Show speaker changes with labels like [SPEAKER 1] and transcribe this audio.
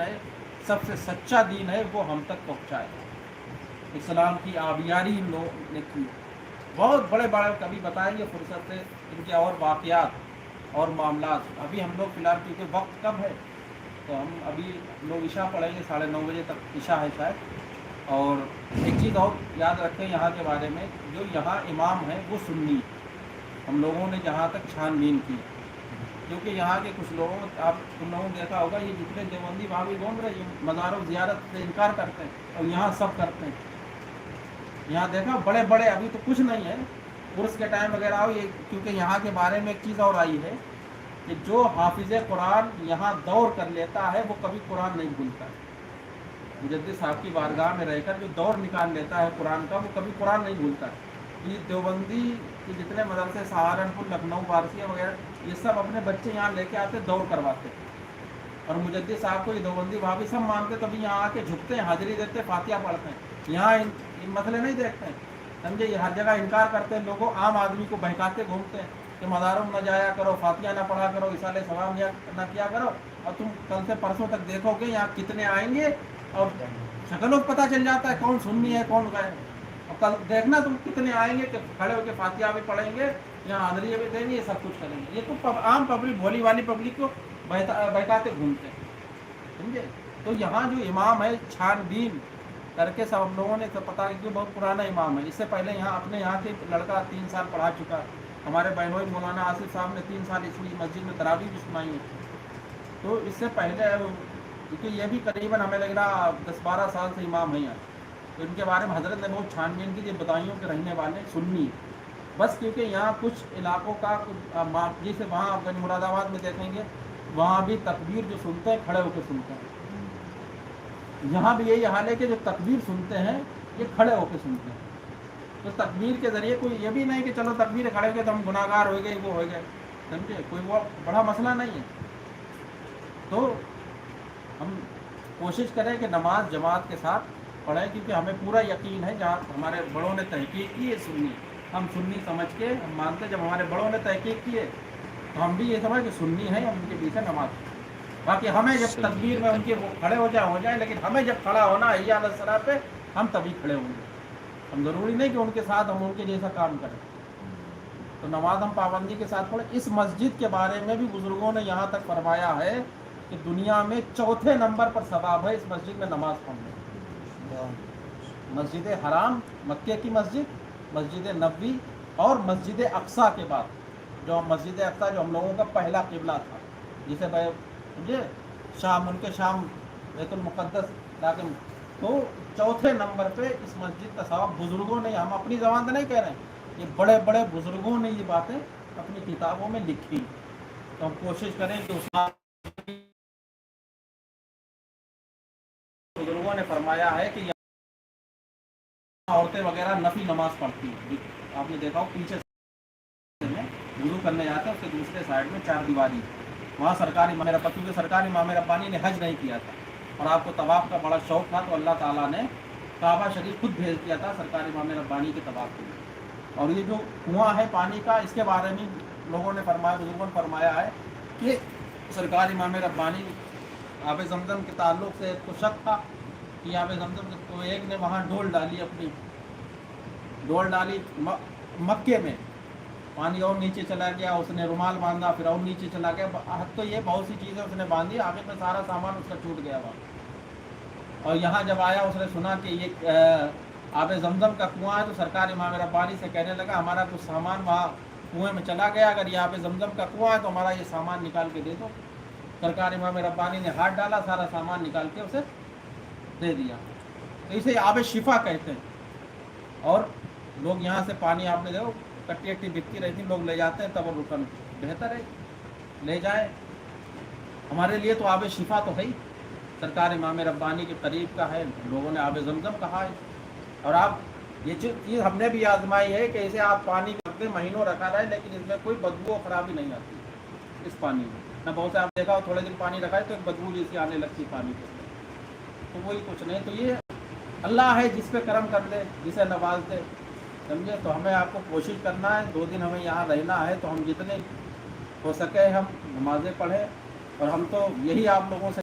[SPEAKER 1] है, सबसे सच्चा दीन है, वो हम तक पहुँचाए। इस्लाम की आबियारी इन लोगों ने की। बहुत बड़े बड़े कभी बताएंगे फुर्सत से इनके और वाक़यात और मामलात। अभी हम लोग फ़िलहाल, क्योंकि वक्त कब है, तो हम अभी लोग इशा पढ़ेंगे, 9:30 बजे तक इशा है शायद। और एक चीज़ और याद रखें यहाँ के बारे में, जो यहाँ इमाम है वो सुन्नी, हम लोगों ने जहाँ तक छानबीन की, क्योंकि यहाँ के कुछ लोगों, आप तुम लोगों ने देखा होगा, ये जितने देवबंदी भाभी घूम रहे हैं मज़ारों ज़ियारत से इनकार करते हैं, और यहाँ सब करते हैं। यहाँ देखा बड़े बड़े, अभी तो कुछ नहीं है, उर्स के टाइम वगैरह आओ ये, क्योंकि यहाँ के बारे में एक चीज़ और आई है कि जो हाफिज़ कुरान यहाँ दौर कर लेता है वो कभी कुरान नहीं भूलता है। मुजद्दिद साहब की बारगाह में रहकर जो दौर निकाल लेता है कुरान का, वो कभी कुरान नहीं भूलता है। ये देवबंदी के जितने मदरसे, सहारनपुर, लखनऊ, वारसिया वगैरह, ये सब अपने बच्चे यहाँ लेके आते, दौड़ करवाते, और मुजद्दिद साहब को ये देवबंदी भाभी सब मानते, तभी यहाँ आके झुकते हैं, हाजिरी देते, फातिहा पढ़ते हैं। यहाँ इन मसले नहीं देखते हैं, समझे। ये हर जगह इनकार करते हैं, लोगों आम आदमी को बहकाते घूमते हैं कि मज़ारों में न जाया करो, फातिहा ना पढ़ा करो, इसाले सवाब ना किया करो। और तुम कल से परसों तक देखोगे यहाँ कितने आएंगे, और शक्लों को पता चल जाता है कौन सुन्नी है कौन गए। और कल देखना तुम कितने आएंगे कि खड़े होकर फातिहा भी पढ़ेंगे, यहाँ हाजिरी भी देंगे, ये सब कुछ करेंगे। ये तो आम पब्लिक, भोली वाली पब्लिक को बहकाते घूमते हैं, समझे। तो यहाँ जो इमाम है, छानबीन करके सब हम लोगों ने तो पता कि बहुत पुराना इमाम है। इससे पहले यहाँ अपने यहाँ के लड़का 3 साल पढ़ा चुका, हमारे बहनोई मौलाना आसिफ साहब ने 3 साल इसी मस्जिद में तरावी भी सुनाई है। तो इससे पहले, क्योंकि ये भी करीबन हमें लग रहा 10-12 साल से इमाम है यहाँ। तो इनके बारे में हजरत ने बहुत छानबीन की, बदायूं के रहने वाले सुन्नी, बस क्योंकि यहाँ कुछ इलाकों का कुछ, जैसे वहाँ आप मुरादाबाद में देखेंगे, वहाँ भी तकबीर जो सुनते हैं खड़े होकर सुनते हैं। यहाँ भी यही हाल है कि जो तकबीर सुनते हैं ये खड़े होकर सुनते हैं। तो तकबीर के ज़रिए कोई ये भी नहीं कि चलो तकबीर खड़े होकर तो हम गुनाहगार हो गए, वो हो गए, समझे, कोई वो बड़ा मसला नहीं है। तो हम कोशिश करें कि नमाज जमात के साथ पढ़ें, क्योंकि हमें पूरा यकीन है, जहाँ हमारे बड़ों ने तहकीक की है सुन्नी, हम सुन्नी समझ के हम मानते। जब हमारे बड़ों ने तहकीक किए तो हम भी ये समझ कि सुन्नी है, हम उनके पीछे नमाज। बाकी हमें जब तकबीर में उनके वो खड़े हो जाए, लेकिन हमें जब खड़ा होना है या अलसरा पे, हम तभी खड़े होंगे। हम ज़रूरी नहीं कि उनके साथ हम उनके जैसा काम करें। तो नमाज हम पाबंदी के साथ पढ़ें। इस मस्जिद के बारे में भी बुज़ुर्गों ने यहाँ तक फरमाया है कि दुनिया में 4थे नंबर पर सवाब है इस मस्जिद में नमाज पढ़ने। मस्जिद हराम, मक्के की मस्जिद, मस्जिद नबवी और मस्जिद अक्सा के बाद, जो मस्जिद अक्सा जो हम लोगों का पहला किबला था, जिसे समझे, शाम, उनके शाम बैतुल मुक़द्दस लाकिन, तो 4थे नंबर पे इस मस्जिद का सवाब बुज़ुर्गों ने, हम अपनी ज़बान से नहीं कह रहे हैं, ये बड़े बड़े बुज़ुर्गों ने ये बातें अपनी किताबों में लिखी। तो हम कोशिश करें कि उस बुज़ुर्गों ने फरमाया है कि औरतें वगैरह नफी नमाज पढ़ती हैं। आपने देखा हो पीछे में वुज़ू करने जाते हैं, उसके दूसरे साइड में 4 दीवारी, वहाँ सरकारी इमाम रब्बानी, क्योंकि सरकारी इमाम रब्बानी ने हज नहीं किया था और आपको तवाफ़ का बड़ा शौक़ था, तो अल्लाह ताला ने काबा शरीफ खुद भेज दिया था सरकारी इमाम रब्बानी के तवाफ़ के लिए। और ये जो कुआँ है पानी का, इसके बारे में लोगों ने फरमाया, बुजुर्गों ने फरमाया है कि सरकारी इमाम रब्बानी आब ज़मज़म के ताल्लुक़ से तो शक था कि आब ज़मज़म, तो एक ने वहाँ डोल डाली, अपनी डोल डाली मक्के में, पानी और नीचे चला गया, उसने रुमाल बांधा, फिर और नीचे चला गया, तो ये बहुत सी चीज़ें उसने बांधी, आगे में सारा सामान उसका छूट गया वहाँ। और यहाँ जब आया, उसने सुना कि ये आब ज़मज़म का कुआं है, तो सरकार इमाम रब्बानी से कहने लगा, हमारा कुछ सामान वहाँ कुएँ में चला गया, अगर ये आब ज़मज़म का कुआं है तो हमारा ये सामान निकाल के दे दो। सरकार इमाम रब्बानी ने हाथ डाला, सारा सामान निकाल के उसे दे दिया। तो इसे आब शिफा कहते हैं। और लोग यहाँ से पानी, आपने देखो कट्टी कट्टी बिकती रहती, लोग ले जाते हैं, तब वो रुकन बेहतर है ले जाए। हमारे लिए तो आब शिफा तो है ही, सरकार इमाम रब्बानी के करीब का है, लोगों ने आब ज़मज़म कहा है। और आप ये चीज़ हमने भी आजमाई है कि इसे आप पानी करते महीनों रखा रहे, लेकिन इसमें कोई बदबू और ख़राबी नहीं आती इस पानी में। मैं बहुत से आप देखा हो, थोड़े दिन पानी रखा है तो एक बदबू जैसी आने लगती पानी के, तो वही कुछ नहीं। तो ये अल्लाह है जिस पे करम कर दे, जिसे नवाज दे, समझे। तो हमें आपको कोशिश करना है, 2 दिन हमें यहाँ रहना है, तो हम जितने हो सके हम नमाज़ें पढ़ें। और हम तो यही आप लोगों से